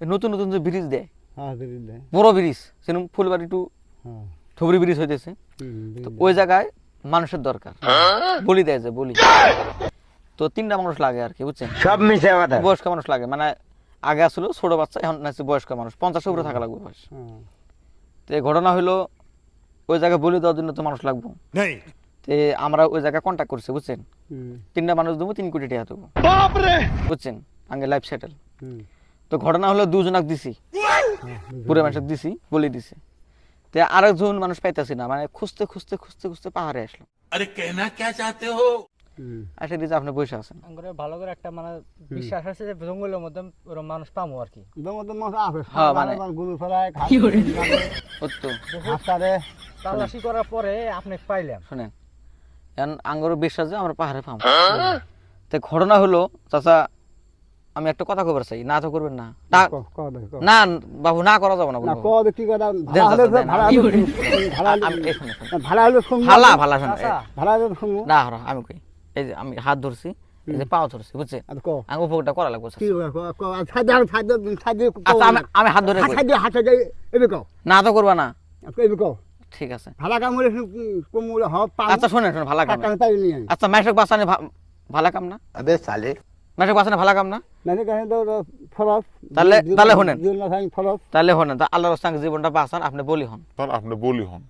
নতুন নতুন যে ব্রিজ দেয় হ্যাঁ ব্রিজ দেয় বড় ব্রিজ সেরকম ফুলবাড়ি টু হ্যাঁ ধুবড়ি ব্রিজ হইতেছে তো ওই জায়গায় মানুষের দরকার বলি দেয় যে বলি তো 3টা মানুষ লাগে আর কি বুঝছেন সব মিশে কথা বয়স্ক মানুষ লাগে মানে আগে আসলে ছোট বাচ্চা এখন আছে বয়স্ক মানুষ 50 উপরে থাকা লাগবে বয়স হ্যাঁ তো এই ঘটনা হইলো ওই জায়গায় বলি দেওয়ার জন্য তো মানুষ লাগবে তো আমরা ওই জায়গায় কন্ট্যাক্ট করছি বুঝছেন 3টা মানুষ দেবো 3 কোটি টাকা দেবো বুঝছেন আগে লাইফ সেটেল তো ঘটনা হলো 2 জনক দিছি পুরো মানুষ দিছি বলি দিছি তো আরেকজন মানুষ পাইতাছি না মানে খুঁজতে খুঁজতে খুঁজতে খুঁজতে পাহাড়ে আসলাম अरे कहना क्या चाहते हो আচ্ছা দিদি আপনি বসে আছেন করে ভালো করে একটা মানে বিশ্বাস আছে যে জঙ্গলের মধ্যে ওরকম মানুষ পাবো আর কি দমদম মাছ আছে হ্যাঁ, মানে গরু ফেলায় তো হাসপাতালে তালাশি করার পরে আপনি পাইলাম শুনেন এখন আঙ্গরও বিশ্বাস যে আমরা পাহাড়ে পাবো তো ঘটনা হলো চাচা আমি একটা কথা কবার চাই না তো করবেন না না বাবু না করা যাবে না না বলবো। কত কি কথা দেন ভাড়া হলে চাচা, দেন। ভাড়া হলে আমি এই শুনে, শুনে। ভাড়া হলে শুনবো ভালা ভালা শুনে চাচা, ভাড়া হলে শুনবো না হ্যাঁ, আমি কই এই যে আমি হাত ধরছি এই যে পাও ধরছি বুঝছে আর কো আমি উপকারটা করা লাগবে চাচা। কি সাইড সাইড সাইড আচ্ছা আমি হাত ধরে কই। সাইড হাতে যাই এবে কো না তো করবা না এবে কো ঠিক আছে ভাড়া কাম হলে কম হলে হ পাঁচ আচ্ছা শুনেন শুনেন ভালা কাম না। টাকা তাই নিয়ে আচ্ছা মেশক বাসানে ভালা কাম না আবে সালে মেশক বাসানে ভালা কাম না না কাছে তো ফরস তাহলে শুনেন। জীবন না থাকি ফরস তাহলে হন না আল্লাহর সঙ্গে জীবনটা বাঁচান আপনি বলি হন আপনি বলি হন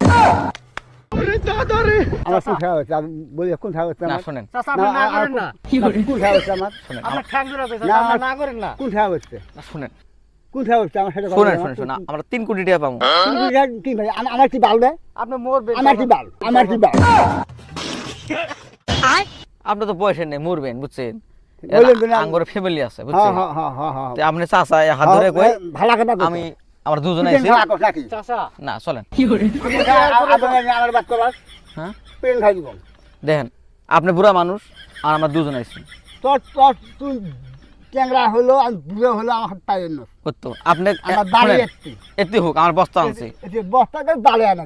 আমার কোন খাওয়া হচ্ছে আমি বলি কোন খাওয়া হচ্ছে না আমার শুনেন চাচা আপনি না করেন না কোন খাওয়া হচ্ছে আমার শুনেন আপনার ঠ্যাং জোড়াতে না, আপনি না করেন না কোন খাওয়া হচ্ছে না, শুনেন কোন খাওয়া হচ্ছে আমার সাথে শুনেন শুনেন শুনেন আমরা 3 কোটি টাকা পাবো কি ভাই আমার কি বাল দেয় আপনি মরবেন আমার কি বাল আমার কি বাল আপনি তো পয়সা নেই মরবেন বুঝছেন বললেন তো না। আঙ্গরে ফ্যামিলি আছে হ্যাঁ বুঝছেন হ্যাঁ হ্যাঁ হ্যাঁ হ্যাঁ তো আপনি চাচা এই হাত ধরে কই ভালো কথা আমি আমরা দুজন আইছি নাকি চাচা না চলেন আমার বাদ করার হ্যাঁ পেন খাই দিব দেখেন আপনি বুড়া মানুষ আর আমরা দুজন আইছি তোর তোর তুই ট্যাংরা হলো আর বুড়ো হলো আমার হাত পাই না কত আপনি আমার বাড়ি শুনেন, একটি এতে হোক আমার বস্তা আনছি এটি বস্তাকে বাড়ি আনা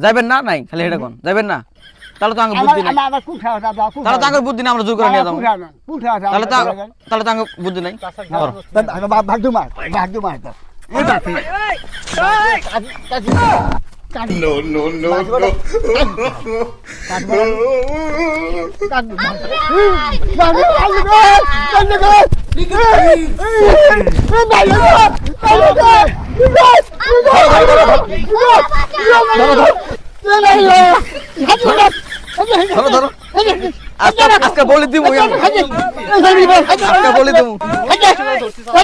যাবেন না নাই খালি হেডে কোন যাবেন না তাহলে তো আঙ্গ বুদ্ধি নাই আমার কোন খাওয়া দাদা কোন তাহলে তো আঙ্গ বুদ্ধি নাই আমরা জোর করে নিয়ে যাবো কোন খাওয়া তাহলে তো তাহলে তো আঙ্গ বুদ্ধি নাই ধরো। ভাগদু মার নো নো নো ধরো ধরো আজকে বলে দিব আজকে বলে দিব